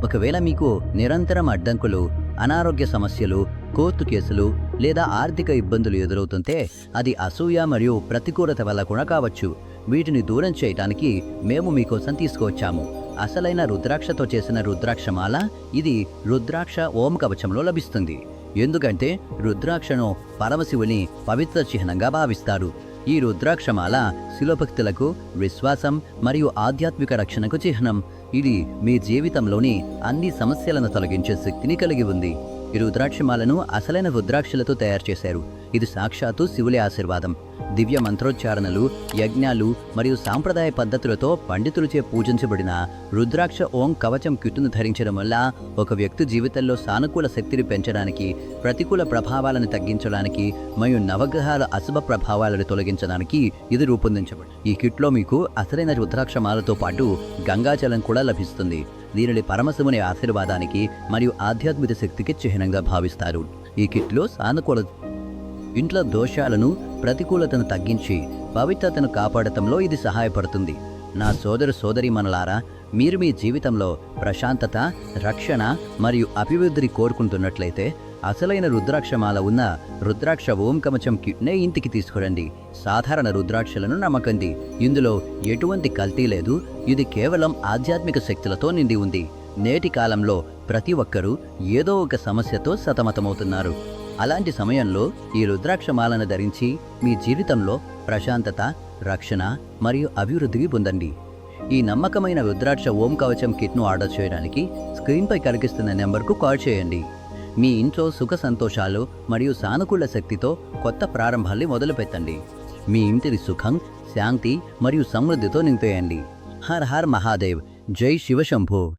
ఒకవేళ మీకు నిరంతరం అడ్డంకులు, అనారోగ్య సమస్యలు, కోర్టు కేసులు లేదా ఆర్థిక ఇబ్బందులు ఎదురవుతుంటే అది అసూయ మరియు ప్రతికూలత వల్ల కూడా కావచ్చు. వీటిని దూరం చేయడానికి మేము మీకోసం తీసుకువచ్చాము అసలైన రుద్రాక్షతో చేసిన రుద్రాక్షమాల. ఇది రుద్రాక్ష ఓం కవచంలో లభిస్తుంది. ఎందుకంటే రుద్రాక్షను పరమశివుని పవిత్ర చిహ్నంగా భావిస్తారు. ఈ రుద్రాక్షమాల శివభక్తులకు విశ్వాసం మరియు ఆధ్యాత్మిక రక్షణకు చిహ్నం. ఇది మీ జీవితంలోని అన్ని సమస్యలను తొలగించే శక్తిని కలిగి ఉంది. ఈ రుద్రాక్షమాలను అసలైన రుద్రాక్షలతో తయారు చేశారు. ఇది సాక్షాత్తు శివుని ఆశీర్వాదం. దివ్య మంత్రోచ్చారణలు, యజ్ఞాలు మరియు సాంప్రదాయ పద్ధతులతో పండితులచే పూజించబడిన రుద్రాక్ష ఓం కవచం కిట్టును ధరించడం వల్ల ఒక వ్యక్తి జీవితంలో సానుకూల శక్తిని పెంచడానికి, ప్రతికూల ప్రభావాలను తగ్గించడానికి మరియు నవగ్రహాల అశుభ ప్రభావాలను తొలగించడానికి ఇది రూపొందించబడింది. ఈ కిట్లో మీకు అసలైన రుద్రాక్షమాలతో పాటు గంగాజలం కూడా లభిస్తుంది. దీనిని పరమశివుని ఆశీర్వాదానికి మరియు ఆధ్యాత్మిక శక్తికి చిహ్నంగా భావిస్తారు. ఈ కిట్లో సానుకూల ఇంట్లో దోషాలను, ప్రతికూలతను తగ్గించి పవిత్రతను కాపాడటంలో ఇది సహాయపడుతుంది. నా సోదరీమణులారా, మీరు మీ జీవితంలో ప్రశాంతత, రక్షణ మరియు అభివృద్ధిని కోరుకుంటున్నట్లయితే అసలైన రుద్రాక్షమాల ఉన్న రుద్రాక్ష ఓం కవచం కిట్నే ఇంటికి తీసుకురండి. సాధారణ రుద్రాక్షలను నమ్మకండి. ఇందులో ఎటువంటి కల్తీ లేదు. ఇది కేవలం ఆధ్యాత్మిక శక్తులతో నిండి ఉంది. నేటి కాలంలో ప్రతి ఒక్కరూ ఏదో ఒక సమస్యతో సతమతమవుతున్నారు. అలాంటి సమయంలో ఈ రుద్రాక్షమాలను ధరించి మీ జీవితంలో ప్రశాంతత, రక్షణ మరియు అభివృద్ధిని పొందండి. ఈ నమ్మకమైన రుద్రాక్ష ఓం కవచం కిట్ను ఆర్డర్ చేయడానికి స్క్రీన్పై కనిపిస్తున్న నెంబర్కు కాల్ చేయండి. మీ ఇంట్లో సుఖ సంతోషాలు మరియు సానుకూల శక్తితో కొత్త ప్రారంభాన్ని మొదలుపెట్టండి. మీ ఇంటిని సుఖం, శాంతి మరియు సమృద్ధితో నింపేయండి. హర్ హర్ మహాదేవ్. జై శివశంభో.